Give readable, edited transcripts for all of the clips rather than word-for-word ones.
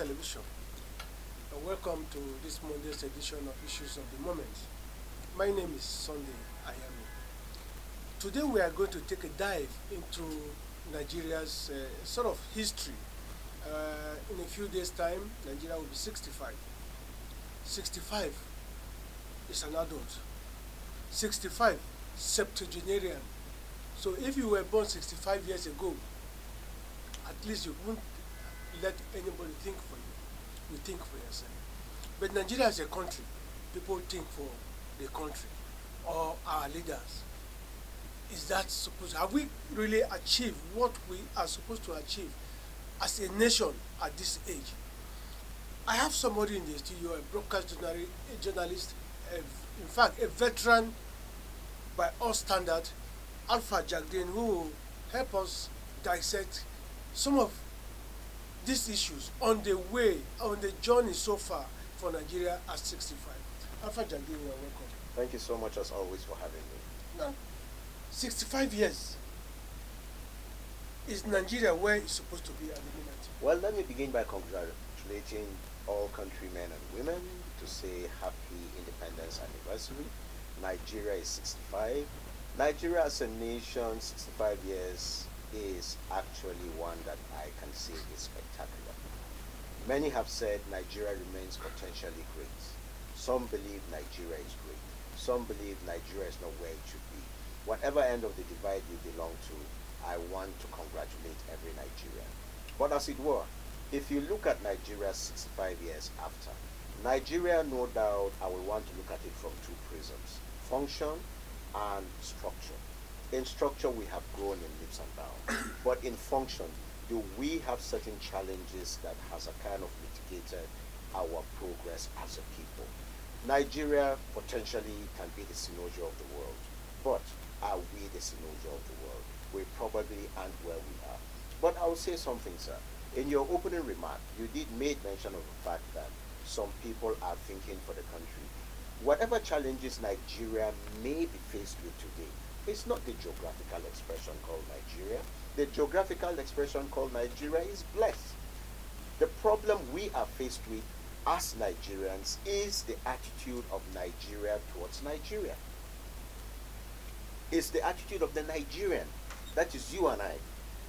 television. Welcome to this Monday's edition of Issues of the Moment. My name is Sunday Ayami. Today we are going to take a dive into Nigeria's sort of history. In a few days' time, Nigeria will be 65. 65 is an adult. 65, septuagenarian. So if you were born 65 years ago, at least you won't let anybody think for you. You think for yourself. But Nigeria as a country, people think for the country or our leaders. Is that supposed? Have we really achieved what we are supposed to achieve as a nation at this age? I have somebody in the studio, a broadcast journalist, in fact, a veteran by all standards, Alpha Jagdin, who will help us dissect some of these issues on the journey so far for Nigeria at 65. Alpha Jagdin, you are welcome. Thank you so much as always for having me. Now, 65 years. Is Nigeria where it's supposed to be at the moment? Well, let me begin by congratulating all countrymen and women to say happy independence anniversary. Nigeria is 65. Nigeria as a nation, 65 years is actually one that I can say is spectacular. Many have said Nigeria remains potentially great. Some believe Nigeria is great. Some believe Nigeria is not where it should be. Whatever end of the divide you belong to, I want to congratulate every Nigerian. But as it were, if you look at Nigeria 65 years after, Nigeria, no doubt, I will want to look at it from two prisms: function and structure. In structure, we have grown in leaps and bounds. But in function, do we have certain challenges that has a kind of mitigated our progress as a people? Nigeria potentially can be the synogia of the world. But are we the synogia of the world? We probably aren't where we are. But I will say something, sir. In your opening remark, you did make mention of the fact that some people are thinking for the country. Whatever challenges Nigeria may be faced with today, it's not the geographical expression called Nigeria. The geographical expression called Nigeria is blessed. The problem we are faced with as Nigerians is the attitude of Nigeria towards Nigeria. It's the attitude of the Nigerian, that is you and I,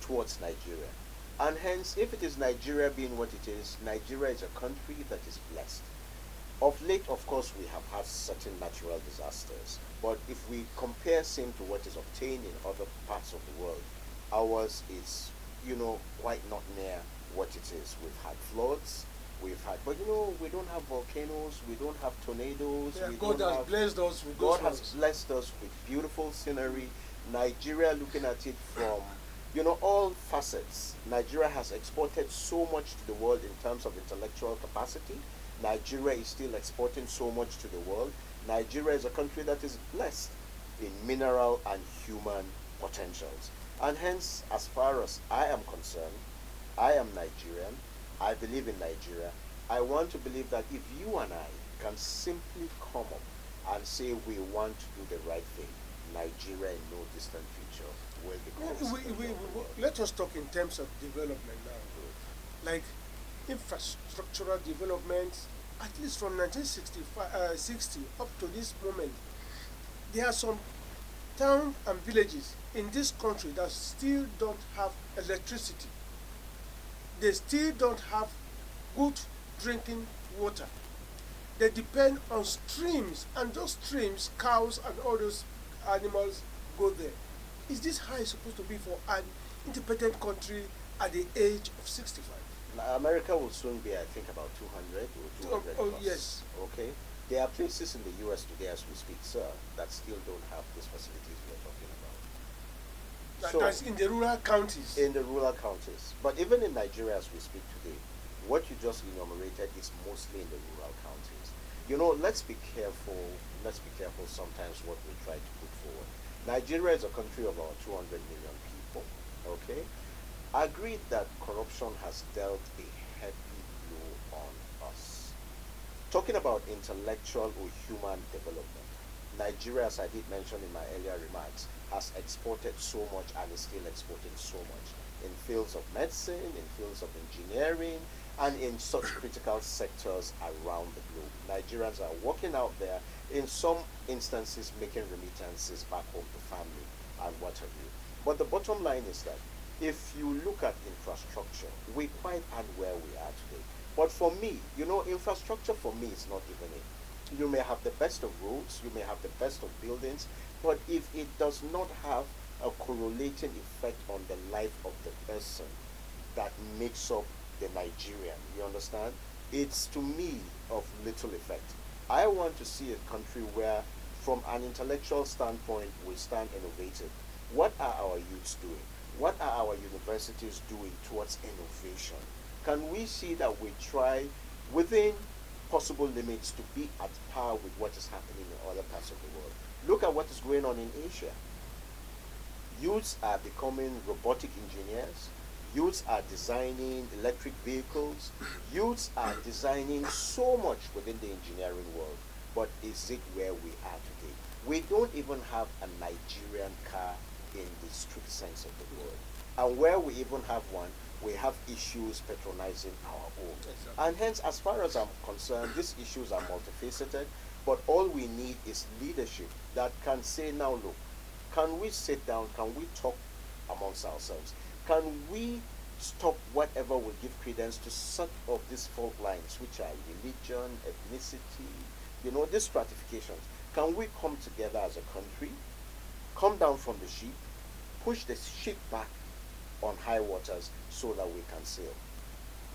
towards Nigeria. And hence, if it is Nigeria being what it is, Nigeria is a country that is blessed. Of late, of course, we have had certain natural disasters. But if we compare same to what is obtained in other parts of the world, ours is, quite not near what it is. We've had floods, but we don't have volcanoes, we don't have tornadoes. Yeah, God has blessed us with those God has blessed us with beautiful scenery. Nigeria, looking at it from, all facets. Nigeria has exported so much to the world in terms of intellectual capacity. Nigeria is still exporting so much to the world. Nigeria is a country that is blessed in mineral and human potentials. And hence, as far as I am concerned, I am Nigerian. I believe in Nigeria. I want to believe that if you and I can simply come up and say we want to do the right thing, Nigeria in no distant future will be let us talk in terms of development now. Like infrastructural development, at least from 1960 up to this moment, there are some towns and villages in this country that still don't have electricity. They still don't have good drinking water. They depend on streams, and those streams, cows and all those animals go there. Is this how it's supposed to be for an independent country at the age of 65? America will soon be, I think, about 200 or 200 Oh, plus. yes. Okay. There are places in the U.S. today, as we speak, sir, that still don't have these facilities we are talking about. That's in the rural counties. In the rural counties. But even in Nigeria, as we speak today, what you just enumerated is mostly in the rural counties. Let's be careful. Let's be careful sometimes what we try to put forward. Nigeria is a country of about 200 million people. Okay. I agree that corruption has dealt a heavy blow on us. Talking about intellectual or human development, Nigeria, as I did mention in my earlier remarks, has exported so much and is still exporting so much in fields of medicine, in fields of engineering, and in such critical sectors around the globe. Nigerians are working out there, in some instances making remittances back home to family and what have you. But the bottom line is that if you look at infrastructure, we quite aren't where we are today. But for me, infrastructure for me is not even it. You may have the best of roads, you may have the best of buildings, but if it does not have a correlating effect on the life of the person that makes up the Nigerian, you understand? It's to me of little effect. I want to see a country where, from an intellectual standpoint, we stand innovative. What are our youths doing? What are our universities doing towards innovation? Can we see that we try, within possible limits, to be at par with what is happening in other parts of the world? Look at what is going on in Asia. Youths are becoming robotic engineers. Youths are designing electric vehicles. Youths are designing so much within the engineering world. But is it where we are today? We don't even have a Nigerian car in the strict sense of the word. And where we even have one, we have issues patronizing our own. Exactly. And hence, as far as I'm concerned, these issues are multifaceted, but all we need is leadership that can say, now look, can we sit down, can we talk amongst ourselves? Can we stop whatever will give credence to such of these fault lines, which are religion, ethnicity, these stratifications? Can we come together as a country, come down from the ship, push the ship back on high waters so that we can sail?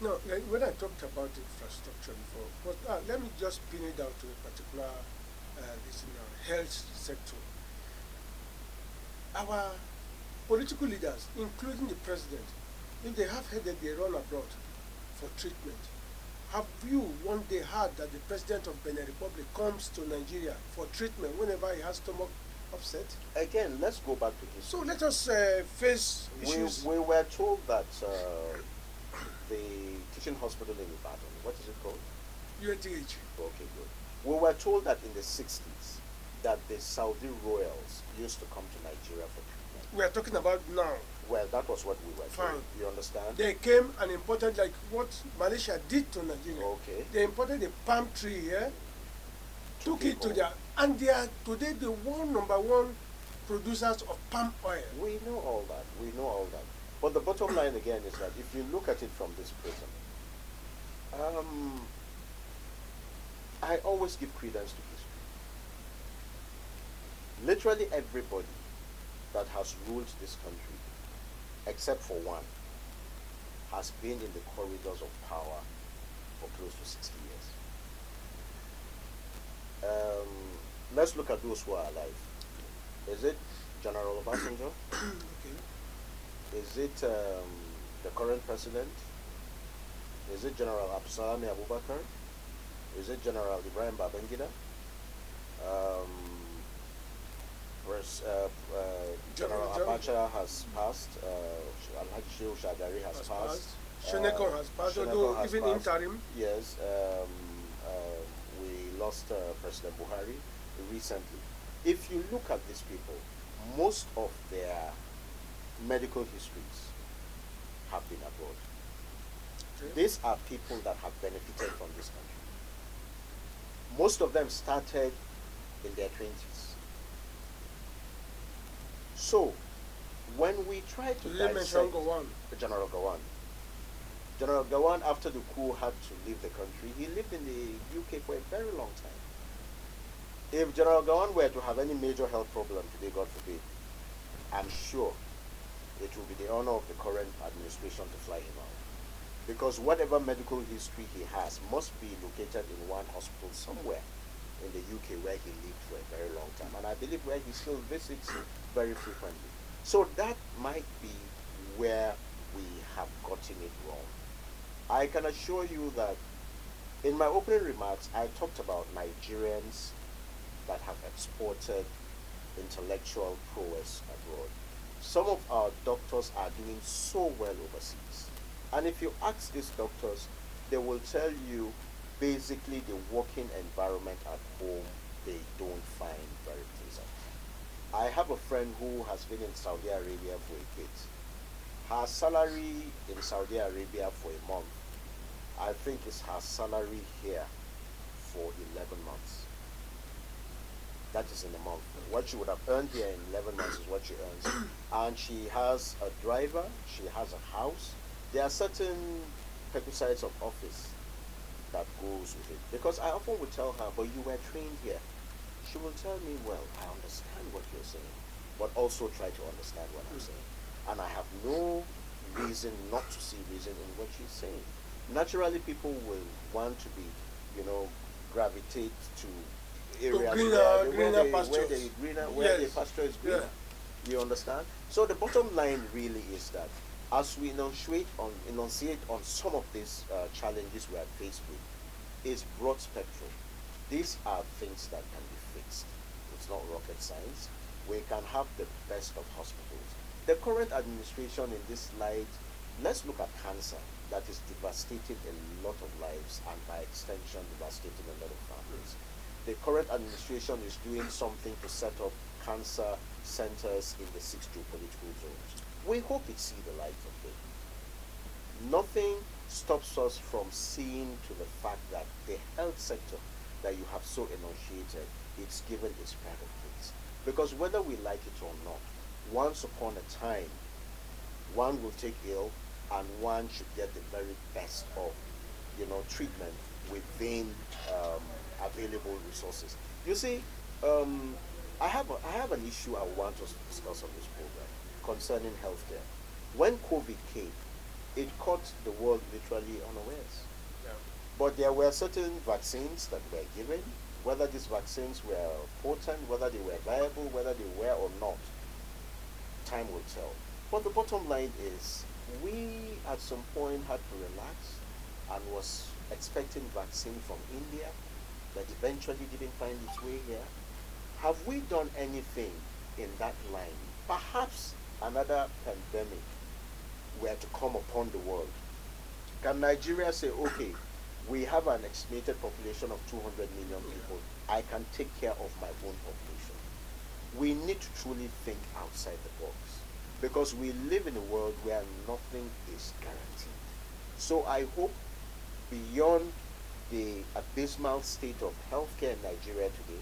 No, like when I talked about infrastructure before, but let me just pin it down to a particular health sector. Our political leaders, including the president, if they have headache, they run abroad for treatment. Have you one day heard that the president of Benin Republic comes to Nigeria for treatment whenever he has stomach upset? Again, let's go back to So history. let us face issues. We were told that the teaching hospital in Ibadan, what is it called? UATH. Okay, good. We were told that in the 60s that the Saudi royals used to come to Nigeria for treatment. We are talking about now. Well, that was what we were Fine. told. You understand? They came and imported like what Malaysia did to Nigeria. Okay. They imported a palm tree here, took it to home. their, and they are today the number one producers of palm oil. We know all that. We know all that. But the bottom line again is that if you look at it from this prism, I always give credence to history. Literally everybody that has ruled this country, except for one, has been in the corridors of power for close to 60 years. Let's look at those who are alive. Is it General Obasanjo? Okay. Is it the current president? Is it General Absalami Abubakar? Is it General Ibrahim Babangida? General Abacha has passed. Alhaji Shehu Shagari has passed. Shoneko has passed, Shoneko although has even passed. interim. Yes. We lost President Buhari recently. If you look at these people, most of their medical histories have been abroad. Okay. These are people that have benefited from this country. Most of them started in their 20s. So, when we try to You mentioned Gowon. General Gawan. General Gawan, after the coup, had to leave the country. He lived in the UK for a very long time. If General Gawan were to have any major health problem today, God forbid, I'm sure it will be the honor of the current administration to fly him out. Because whatever medical history he has must be located in one hospital somewhere in the UK where he lived for a very long time. And I believe where he still visits very frequently. So that might be where we have gotten it wrong. I can assure you that in my opening remarks, I talked about Nigerians that have exported intellectual prowess abroad. Some of our doctors are doing so well overseas. And if you ask these doctors, they will tell you basically the working environment at home they don't find very pleasant. I have a friend who has been in Saudi Arabia for a bit. Her salary in Saudi Arabia for a month I think it's her salary here for 11 months. That is in a month. What she would have earned here in 11 months is what she earns. And she has a driver, she has a house. There are certain perquisites of office that goes with it. Because I often would tell her, but you were trained here. She will tell me, well, I understand what you're saying, but also try to understand what I'm saying. And I have no reason not to see reason in what she's saying. Naturally, people will want to be, gravitate to areas where the pasture is greener. Yeah. You understand? So the bottom line really is that as we enunciate on some of these challenges we are faced with, is broad spectrum. These are things that can be fixed. It's not rocket science. We can have the best of hospitals. The current administration in this light, let's look at cancer that is devastating a lot of lives and by extension devastating a lot of families. The current administration is doing something to set up cancer centers in the 6 geopolitical zones. We hope it sees the light of day. Nothing stops us from seeing to the fact that the health sector that you have so enunciated, it's given its private place. Because whether we like it or not, once upon a time, one will take ill and one should get the very best of, treatment within available resources. You see, I have an issue I want us to discuss on this program concerning healthcare. When COVID came, it caught the world literally unawares. Yeah. But there were certain vaccines that were given, whether these vaccines were potent, whether they were viable, whether they were or not, time will tell. But the bottom line is, we at some point had to relax and was expecting vaccine from India that eventually didn't find its way here. Have we done anything in that line? Perhaps another pandemic were to come upon the world. Can Nigeria say, okay, we have an estimated population of 200 million people. I can take care of my own population. We need to truly think outside the box because we live in a world where nothing is guaranteed. So I hope beyond the abysmal state of healthcare in Nigeria today,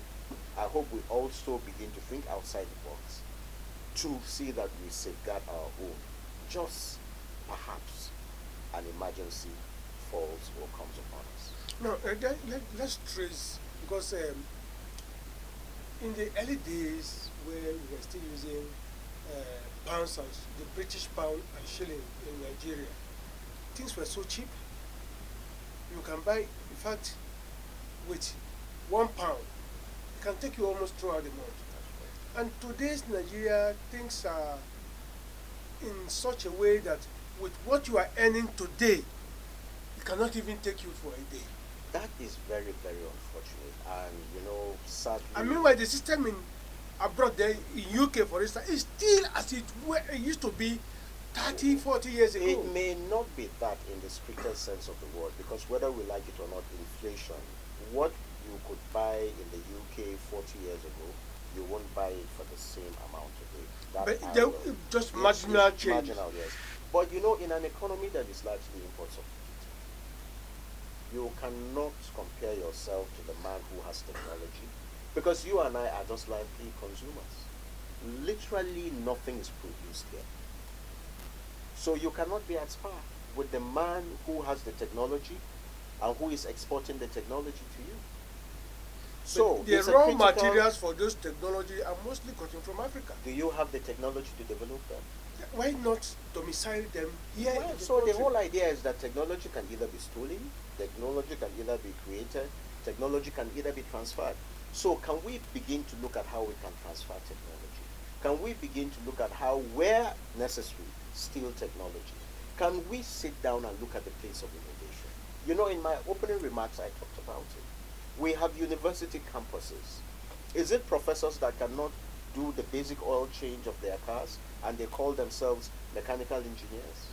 I hope we also begin to think outside the box to see that we safeguard our own. Just perhaps an emergency falls or comes upon us. No, let's trace, because in the early days where we were still using pounds and the British pound and shilling in Nigeria, things were so cheap. You can buy, in fact, with £1, it can take you almost throughout the month. And today's Nigeria, things are in such a way that with what you are earning today, it cannot even take you for a day. That is very, very unfortunate. And, sadly... And meanwhile, the system in abroad, there in UK, for instance, is still as it used to be 30, 40 years ago. It may not be that in the strictest sense of the word, because whether we like it or not, inflation, what you could buy in the UK 40 years ago, you won't buy it for the same amount today. But just marginal change. Marginal, yes. But in an economy that is largely import substituted, you cannot compare yourself to the man who has technology, because you and I are just likely consumers. Literally nothing is produced here. So you cannot be at par with the man who has the technology and who is exporting the technology to you. So the raw materials for those technology are mostly gotten from Africa. Do you have the technology to develop them? Why not domicile them here? Well, so the whole idea is that technology can either be stolen, technology can either be created, technology can either be transferred. So can we begin to look at how we can transfer technology? Can we begin to look at how, where necessary, steal technology? Can we sit down and look at the place of innovation? In my opening remarks, I talked about it. We have university campuses. Is it professors that cannot do the basic oil change of their cars and they call themselves mechanical engineers?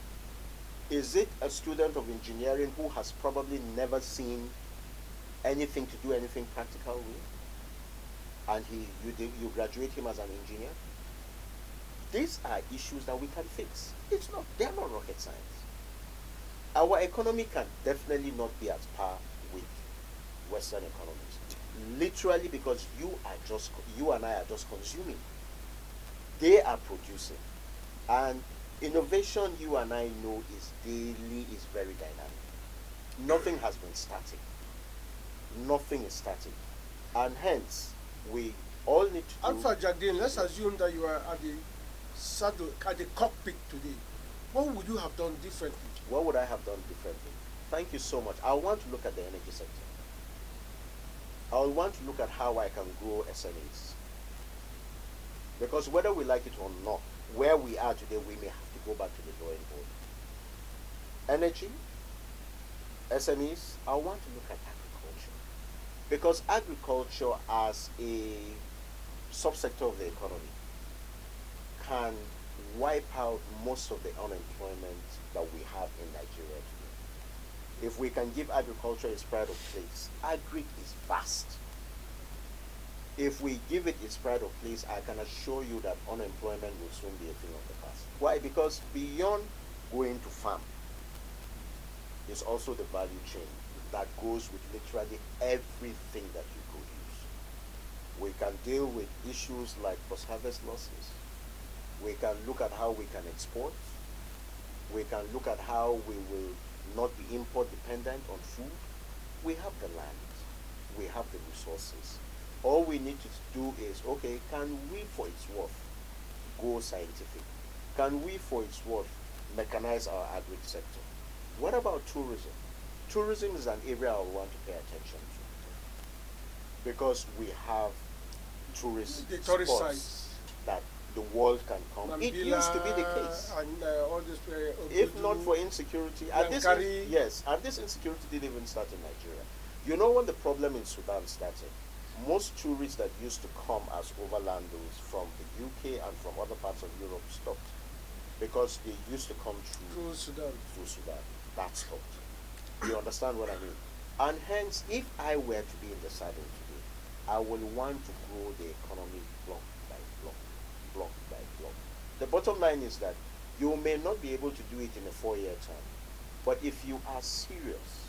Is it a student of engineering who has probably never seen anything to do anything practical with, and you graduate him as an engineer? These are issues that we can fix. They're not rocket science. Our economy can definitely not be at par with Western economies. Literally, because you and I are just consuming. They are producing. And innovation, you and I know, is daily, is very dynamic. Nothing has been static. Nothing is static. And hence, we all need to do. Alpha Jardine, let's assume that you are at the saddle, at the cockpit today. What would you have done differently? What would I have done differently? Thank you so much. I want to look at the energy sector. I want to look at how I can grow SMEs. Because whether we like it or not, where we are today, we may have to go back to the drawing board. Energy, SMEs, I want to look at agriculture. Because agriculture as a subsector of the economy can wipe out most of the unemployment that we have in Nigeria today. If we can give agriculture its pride of place, agri is vast. If we give it its pride of place, I can assure you that unemployment will soon be a thing of the past. Why? Because beyond going to farm is also the value chain that goes with literally everything that you produce. We can deal with issues like post-harvest losses. We can look at how we can export. We can look at how we will not be import dependent on food. We have the land. We have the resources. All we need to do is, okay, can we for its worth go scientific? Can we for its worth mechanize our agri sector? What about tourism? Tourism is an area I want to pay attention to because we have tourist tourist spots sites that the world can come. Mambila, It used to be the case. And all this, If not for insecurity, yes, and this insecurity didn't even start in Nigeria. You know when the problem in Sudan started? Most tourists that used to come as overlanders from the UK and from other parts of Europe stopped because they used to come through Sudan. That stopped. You understand what I mean? And hence, if I were to be in the saddle today, I will want to grow the economy block by block, block by block. The bottom line is that you may not be able to do it in a 4-year term, but if you are serious,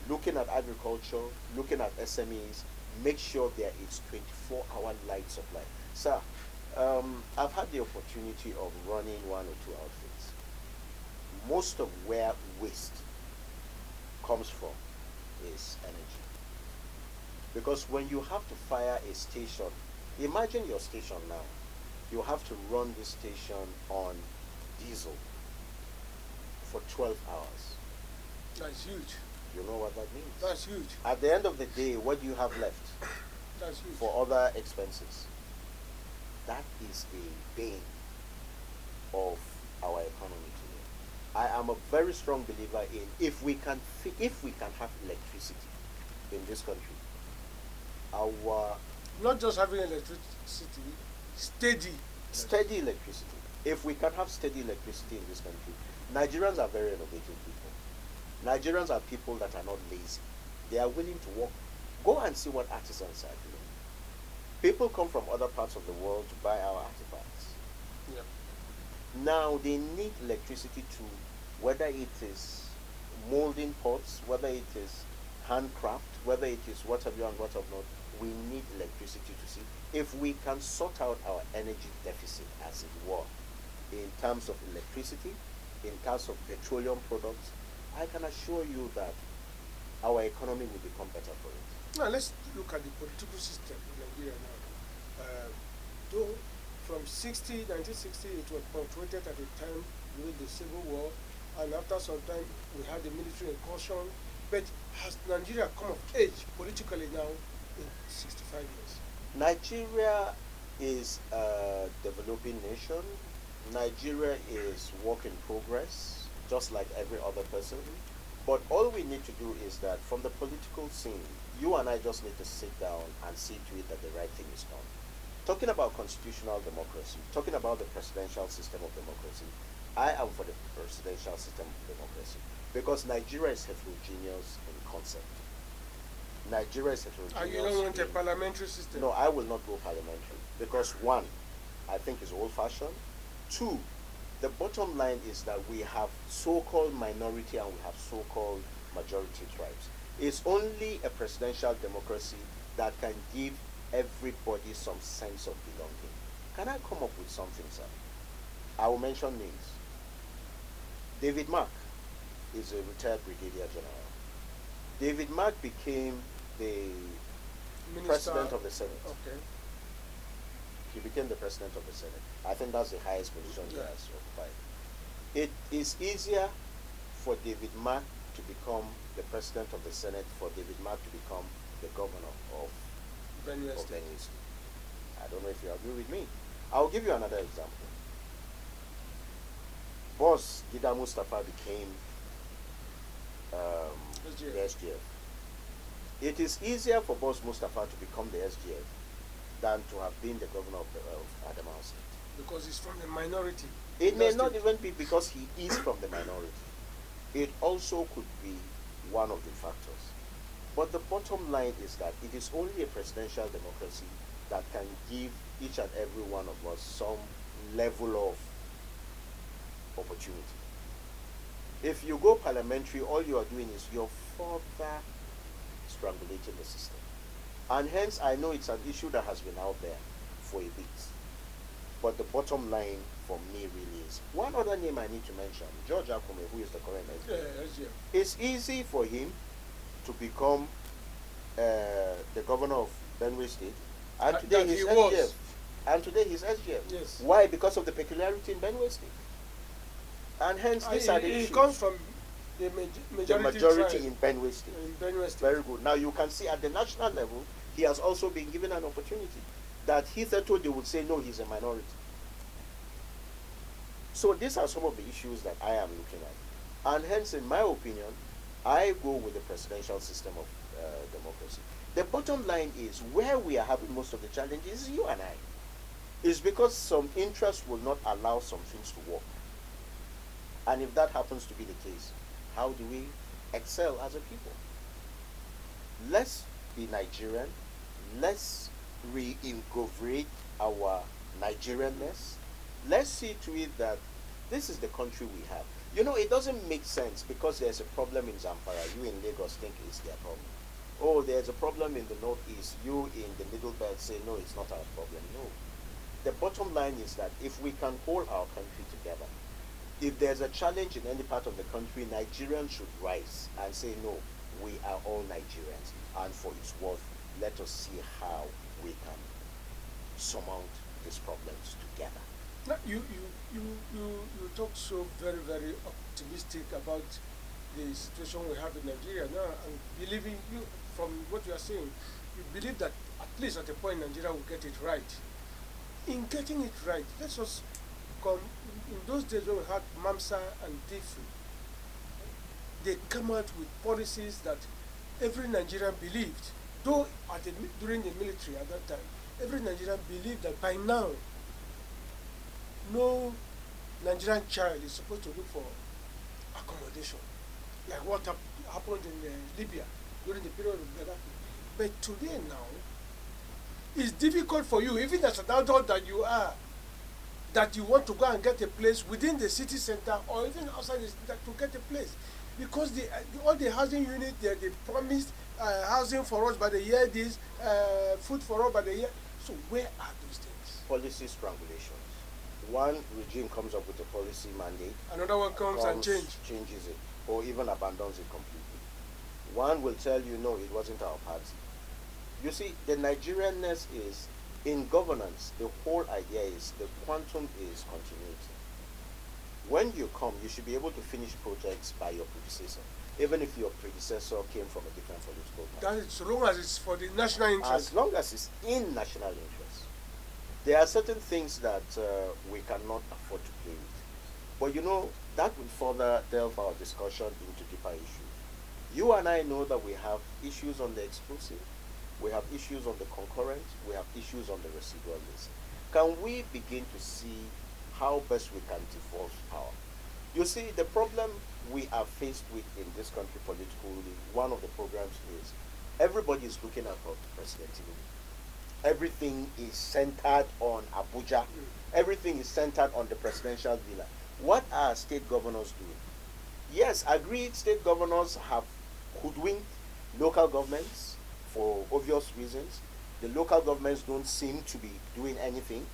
looking at agriculture, looking at SMEs, make sure there is 24-hour light supply. Sir, I've had the opportunity of running 1 or 2 outfits. Most of where waste comes from is energy. Because when you have to fire a station, imagine your station now. You have to run this station on diesel for 12 hours. That's huge. You know what that means? That's huge. At the end of the day, what do you have left? That's huge. For other expenses? That is the bane of our economy today. I am a very strong believer in if we can have electricity in this country, our not just having electricity, steady electricity. If we can have steady electricity in this country, Nigerians are very innovative people. Nigerians are people that are not lazy. They are willing to work. Go and see what artisans are doing. People come from other parts of the world to buy our artifacts. Yep. Now they need electricity to, whether it is molding pots, whether it is handcraft, whether it is what have you and what have not, we need electricity to see if we can sort out our energy deficit, as it were, in terms of electricity, in terms of petroleum products. I can assure you that our economy will become better for it. Now let's look at the political system in Nigeria now. Though from 1960 it was punctuated at the time during the Civil War, and after some time we had the military incursion. But has Nigeria come of age politically now in 65 years? Nigeria is a developing nation. Nigeria is work in progress, just like every other person. But all we need to do is that from the political scene, you and I just need to sit down and see to it that the right thing is done. Talking about constitutional democracy, talking about the presidential system of democracy, I am for the presidential system of democracy because Nigeria is heterogeneous in concept. Nigeria is heterogeneous. And you don't want a parliamentary system? No, I will not go parliamentary because 1, I think it's old-fashioned. 2, The bottom line is that we have so-called minority and we have so-called majority tribes. It's only a presidential democracy that can give everybody some sense of belonging. Can I come up with something, sir? I will mention names. David Mark is a retired brigadier general. David Mark became the president of the Senate. Okay. He became the president of the Senate. I think that's the highest position he has occupied. It is easier for David Mark to become the president of the Senate, for David Mark to become the governor of Benue State. Benue State. I don't know if you agree with me. I'll give you another example. Boss Gida Mustafa became the SGF. It is easier for Boss Mustafa to become the SGF than to have been the governor of Adamawa State. Because he's from the minority. It may not even be because he is from the minority. It also could be one of the factors. But the bottom line is that it is only a presidential democracy that can give each and every one of us some level of opportunity. If you go parliamentary, all you are doing is you're further strangulating the system. And hence, I know it's an issue that has been out there for a bit. But the bottom line for me really is, one other name I need to mention, George Akume, who is the current SGF. It's easy for him to become the governor of Benue State, and today he's SGF. And today he's SGF. Yes. Why? Because of the peculiarity in Benue State. And hence, these are the issues. He comes from the majority in Benue State. In Benue State. Very good. Now you can see at the national level, he has also been given an opportunity that hitherto they would say, no, he's a minority. So these are some of the issues that I am looking at. And hence, in my opinion, I go with the presidential system of democracy. The bottom line is, where we are having most of the challenges is you and I. It's because some interests will not allow some things to work. And if that happens to be the case, how do we excel as a people? Let's be Nigerian. Let's reinvigorate our Nigerianness. Let's see to it that this is the country we have. You know, it doesn't make sense because there's a problem in Zamfara. You in Lagos think it's their problem. Oh, there's a problem in the northeast. You in the middle belt say, no, it's not our problem. No. The bottom line is that if we can hold our country together, if there's a challenge in any part of the country, Nigerians should rise and say, no, we are all Nigerians. And for its worth, let us see how we can surmount these problems together. Now, you talk so very, very optimistic about the situation we have in Nigeria now, and believing you, from what you are saying, you believe that at least at a point Nigeria will get it right. In getting it right, let's just come, in those days when we had MAMSA and DIFU, they come out with policies that every Nigerian believed, though during the military at that time, every Nigerian believed that by now, no Nigerian child is supposed to look for accommodation, like what happened in Libya during the period of Gaddafi. But today now, it's difficult for you, even as an adult that you are, that you want to go and get a place within the city center or even outside the center to get a place. Because all the housing units, they promised housing for us by the year, food for us by the year. So where are those things? Policy strangulations. One regime comes up with a policy mandate. Another one comes and changes it, or even abandons it completely. One will tell you, no, it wasn't our party. You see, the Nigerianness is, in governance, the whole idea is, the quantum is continuity. When you come, you should be able to finish projects by your predecessor, even if your predecessor came from a different political party. That is, so long as it's for the national interest. As long as it's in national interest. There are certain things that we cannot afford to play with. But you know, that will further delve our discussion into deeper issues. You and I know that we have issues on the exclusive, we have issues on the concurrent, we have issues on the residual list. Can we begin to see how best we can devolve power? You see, the problem we are faced with in this country politically, one of the programs is everybody is looking at President Tinubu. Everything is centered on Abuja. Everything is centered on the presidential villa. What are state governors doing? Yes, agreed, state governors have hoodwinked local governments for obvious reasons. The local governments don't seem to be doing anything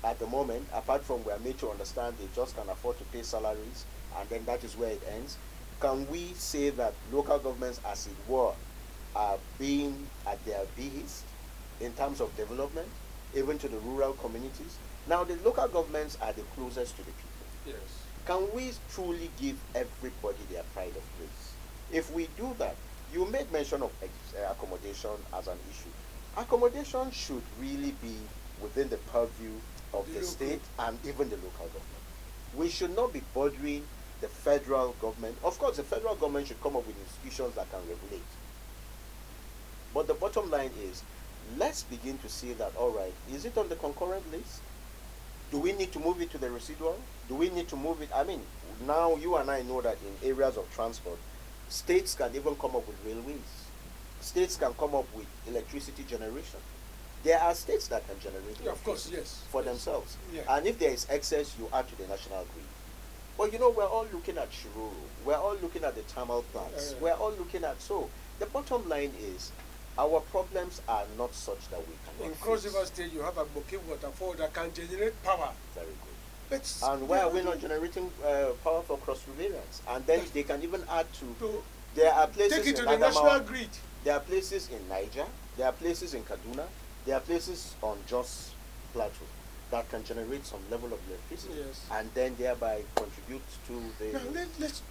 at the moment, apart from we are made to understand they just can afford to pay salaries, and then that is where it ends. Can we say that local governments, as it were, are being at their behest in terms of development, even to the rural communities? Now, the local governments are the closest to the people. Yes. Can we truly give everybody their pride of place? If we do that, you made mention of accommodation as an issue. Accommodation should really be within the purview of the state and even the local government. We should not be bothering the federal government. Of course, the federal government should come up with institutions that can regulate. But the bottom line is, let's begin to see that, all right, is it on the concurrent list? Do we need to move it to the residual? Do we need to move it? I mean, now you and I know that in areas of transport, states can even come up with railways. States can come up with electricity generation. There are states that can generate Yeah, of course, yes. for yes. themselves. Yeah. And if there is excess, you add to the national grid. But you know, we're all looking at Shiruru. We're all looking at the thermal plants. We're all looking at, so the bottom line is, our problems are not such that we can. In Cross River State, you have a bouquet waterfall that can generate power. Very good. But And why are we not generating power for cross riverians? And then they can even add to. There are places take it to in the Adamawa, national grid. there are places in Niger, there are places in Kaduna, there are places on Jos Plateau that can generate some level of electricity, Yes. and then thereby contribute to the Now let's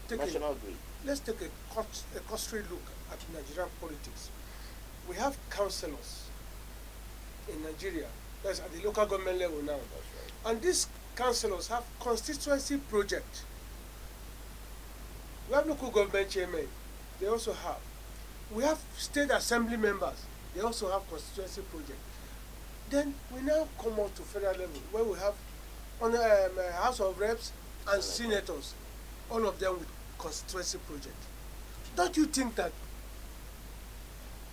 take national grid. let's take a cursory look at Nigerian politics. We have councillors in Nigeria, that's at the local government level now. That's right. And these councillors have constituency project. We have local government chairmen, they also have. We have state assembly members, they also have constituency project. Then we now come out to federal level where we have on House of Reps and senators, all of them with constituency project. Don't you think that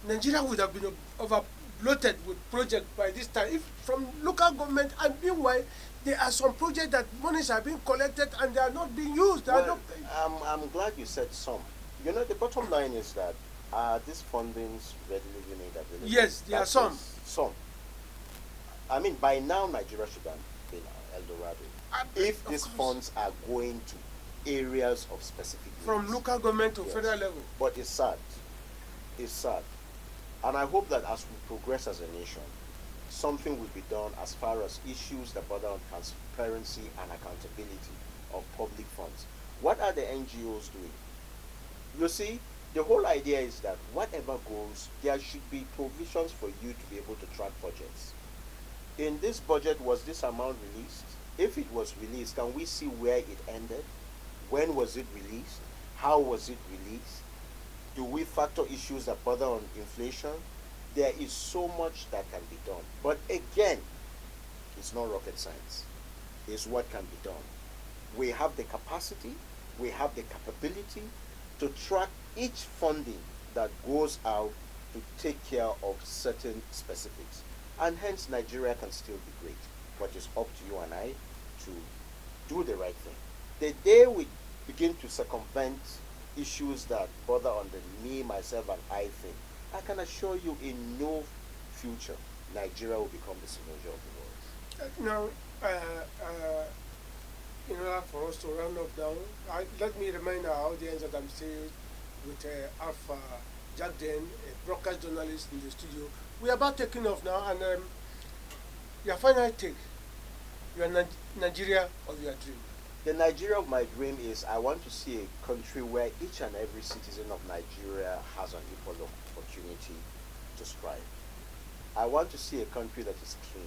Nigeria would have been overloaded with projects by this time if from local government, and meanwhile there are some projects that monies are being collected and they are not being used. They are not. I'm glad you said some. You know, the bottom line is that these fundings readily made available. Yes, there are some. Some. I mean, by now Nigeria should have been El Dorado. If these funds are going to areas of specific needs. From local government to federal level. But it's sad. It's sad. And I hope that as we progress as a nation, something will be done as far as issues that border on transparency and accountability of public funds. What are the NGOs doing? You see, the whole idea is that whatever goes, there should be provisions for you to be able to track budgets. In this budget, was this amount released? If it was released, can we see where it ended? When was it released? How was it released? Do we factor issues that border on inflation? There is so much that can be done. But again, it's not rocket science. It's what can be done. We have the capacity, we have the capability to track each funding that goes out to take care of certain specifics. And hence, Nigeria can still be great. But it's up to you and I to do the right thing. The day we begin to circumvent issues that bother on the me, myself, and I thing, I can assure you in no future, Nigeria will become the Sinoja of the world. Now, in order for us to round up down, let me remind our audience that I'm still with Alpha Jack Den, a broadcast journalist in the studio. We are about taking off now, and your final take, your Nigeria of your dream. The Nigeria of my dream is I want to see a country where each and every citizen of Nigeria has an equal opportunity to strive. I want to see a country that is clean.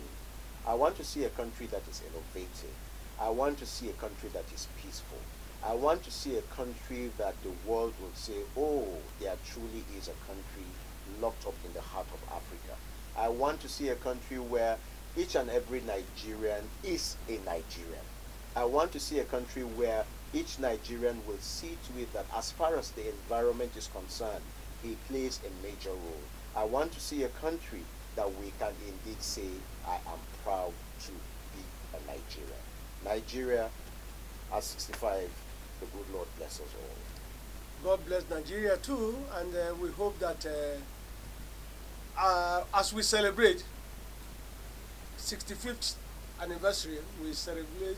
I want to see a country that is innovative. I want to see a country that is peaceful. I want to see a country that the world will say, oh, there truly is a country locked up in the heart of Africa. I want to see a country where each and every Nigerian is a Nigerian. I want to see a country where each Nigerian will see to it that as far as the environment is concerned, he plays a major role. I want to see a country that we can indeed say, I am proud to be a Nigerian. Nigeria at 65, the good Lord bless us all. God bless Nigeria too, and we hope that as we celebrate 65th anniversary, we celebrate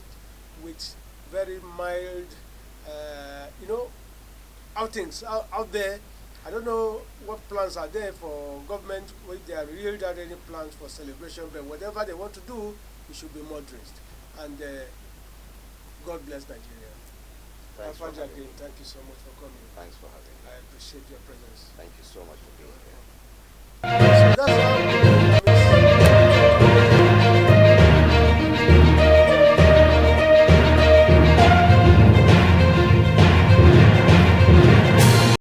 with very mild, outings out there. I don't know what plans are there for government, if they are really out any plans for celebration, but whatever they want to do, it should be moderate. And God bless Nigeria. Thanks for having me. Thank you so much for coming. Thanks for having me. I appreciate your presence. Thank you so much for being here. So that's how